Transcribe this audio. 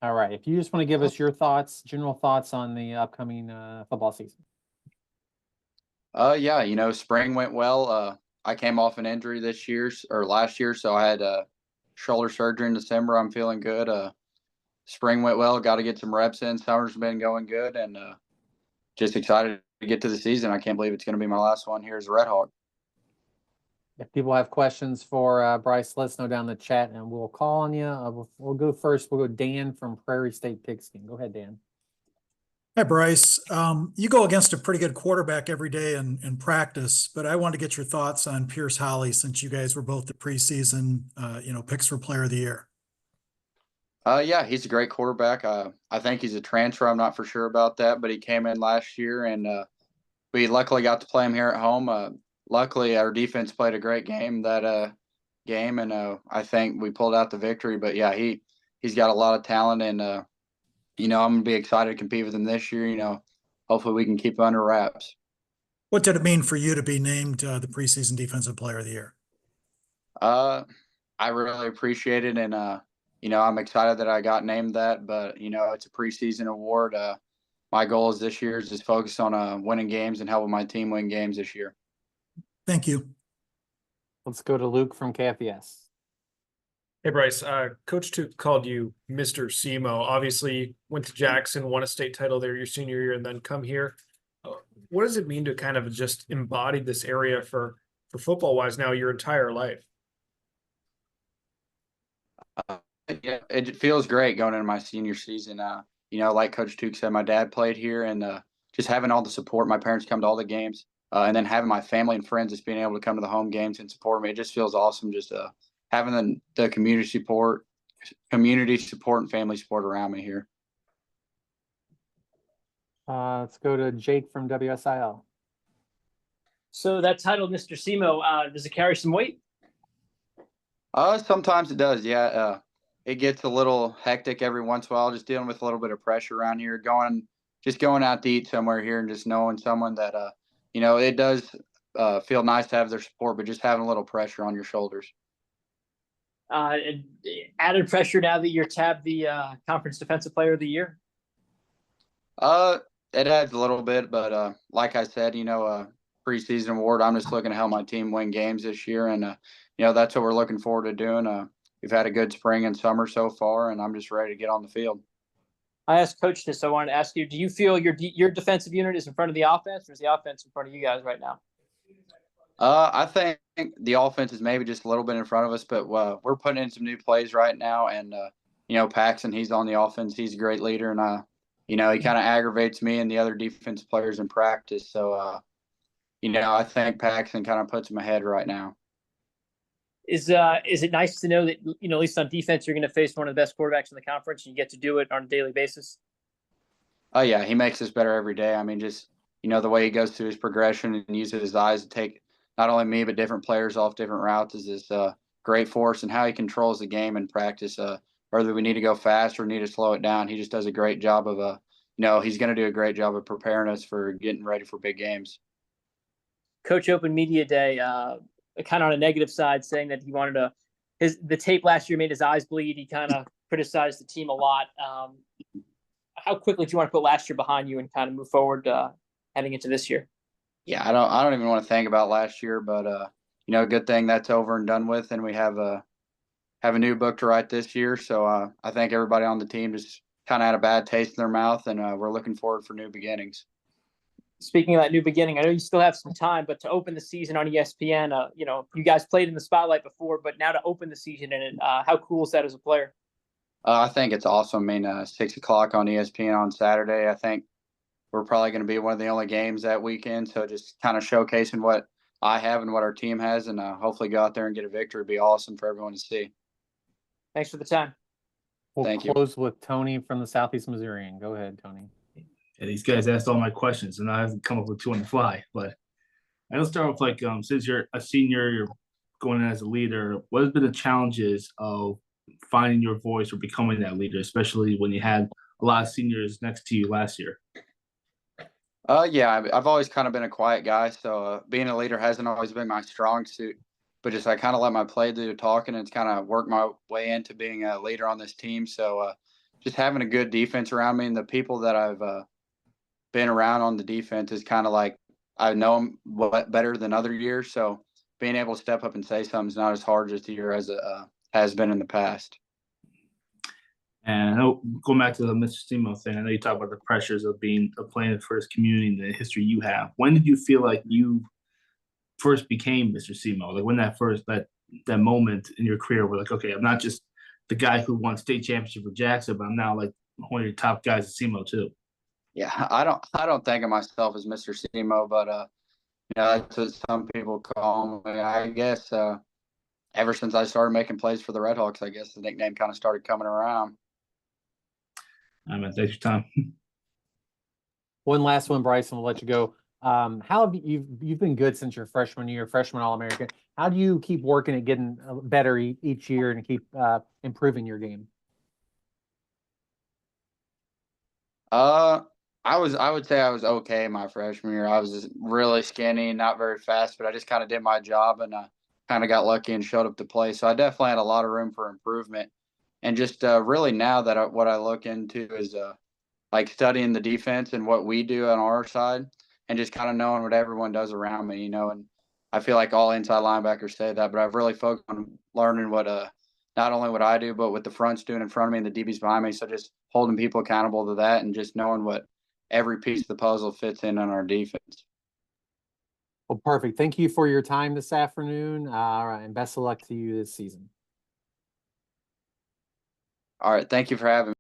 All right. If you just want to give us your thoughts, general thoughts on the upcoming football season. Yeah, spring went well. I came off an injury last year, so I had shoulder surgery in December. I'm feeling good. Spring went well. Got to get some reps in. Summer's been going good, and just excited to get to the season. I can't believe it's going to be my last one here as a Red Hawk. If people have questions for Bryce, let us know down in the chat, and we'll call on you. We'll go first. We'll go Dan from Prairie State Pigskin. Go ahead, Dan. Hi, Bryce. You go against a pretty good quarterback every day in practice, but I wanted to get your thoughts on Pierce Holly since you guys were both the preseason, picks for Player of the Year. Yeah, he's a great quarterback. I think he's a transfer. I'm not for sure about that, but he came in last year, and we luckily got to play him here at home. Luckily, our defense played a great game that game, and I think we pulled out the victory. But yeah, he's got a lot of talent, and I'm gonna be excited to compete with him this year. Hopefully we can keep under wraps. What did it mean for you to be named the preseason Defensive Player of the Year? I really appreciate it, and I'm excited that I got named that. But it's a preseason award. My goal is this year is just focus on winning games and helping my team win games this year. Thank you. Let's go to Luke from KFES. Hey, Bryce. Coach Took called you Mr. SEMO. Obviously, went to Jackson, won a state title there your senior year, and then come here. What does it mean to kind of just embody this area for football-wise now your entire life? Yeah, it feels great going into my senior season. Like Coach Took said, my dad played here, and just having all the support. My parents come to all the games, and then having my family and friends just being able to come to the home games and support me. It just feels awesome. Just having the community support, and family support around me here. Let's go to Jake from WSIL. So that title, Mr. SEMO, does it carry some weight? Sometimes it does. Yeah. It gets a little hectic every once in a while, just dealing with a little bit of pressure around here, going out to eat somewhere here and just knowing someone that, it does feel nice to have their support, but just having a little pressure on your shoulders. Added pressure now that you're tabbed the Conference Defensive Player of the Year? It adds a little bit, but like I said, preseason award, I'm just looking to help my team win games this year, and that's what we're looking forward to doing. We've had a good spring and summer so far, and I'm just ready to get on the field. I asked Coach this. So I wanted to ask you, do you feel your defensive unit is in front of the offense, or is the offense in front of you guys right now? I think the offense is maybe just a little bit in front of us, but we're putting in some new plays right now. And, Paxton, he's on the offense. He's a great leader. And, he kind of aggravates me and the other defensive players in practice. So, I think Paxton kind of puts him ahead right now. Is it nice to know that, at least on defense, you're going to face one of the best quarterbacks in the conference and you get to do it on a daily basis? Oh, yeah. He makes us better every day. I mean, just, the way he goes through his progression and uses his eyes to take not only me, but different players off different routes is great for us, and how he controls the game in practice. Whether we need to go fast or need to slow it down, he just does a great job of, he's going to do a great job of preparing us for getting ready for big games. Coach opened media day, kind of on a negative side, saying that he wanted the tape last year made his eyes bleed. He kind of criticized the team a lot. How quickly do you want to put last year behind you and kind of move forward heading into this year? Yeah, I don't even want to think about last year, but good thing that's over and done with, and we have a new book to write this year. So I think everybody on the team just kind of had a bad taste in their mouth, and we're looking forward for new beginnings. Speaking of that new beginning, I know you still have some time, but to open the season on ESPN, you guys played in the spotlight before, but now to open the season in it, how cool is that as a player? I think it's awesome. I mean, 6 o'clock on ESPN on Saturday. I think we're probably going to be one of the only games that weekend. So just kind of showcasing what I have and what our team has, and hopefully go out there and get a victory. It'd be awesome for everyone to see. Thanks for the time. We'll close with Tony from the Southeast Missourian. Go ahead, Tony. Yeah, these guys asked all my questions, and I haven't come up with two on the fly. But I'll start with since you're a senior, you're going in as a leader. What has been the challenges of finding your voice or becoming that leader, especially when you had a lot of seniors next to you last year? Yeah, I've always kind of been a quiet guy, so being a leader hasn't always been my strong suit. But just I kind of let my play do the talking, and it's kind of worked my way into being a leader on this team. So, just having a good defense around me, and the people that I've been around on the defense is kind of like I know them better than other years. So being able to step up and say something is not as hard this year as it has been in the past. And I know, going back to the Mr. SEMO thing, I know you talk about the pressures of playing the first community in the history you have. When did you feel like you first became Mr. SEMO? Like when that moment in your career where like, okay, I'm not just the guy who won state championship for Jackson, but I'm now like one of your top guys at SEMO too. Yeah, I don't think of myself as Mr. SEMO, but that's what some people call me. I guess ever since I started making plays for the Redhawks, I guess the nickname kind of started coming around. All right, man, thanks for your time. One last one, Bryce, and we'll let you go. How have you've been good since your freshman year, freshman All-American? How do you keep working at getting better each year and keep improving your game? I would say I was okay my freshman year. I was just really skinny, not very fast, but I just kind of did my job and kind of got lucky and showed up to play. So I definitely had a lot of room for improvement. And just really now that what I look into is like studying the defense and what we do on our side, and just kind of knowing what everyone does around me, And I feel like all inside linebackers say that, but I've really focused on learning what not only what I do, but what the front's doing in front of me and the DBs behind me. So just holding people accountable to that and just knowing what every piece of the puzzle fits in on our defense. Well, perfect. Thank you for your time this afternoon, and best of luck to you this season. All right. Thank you for having me.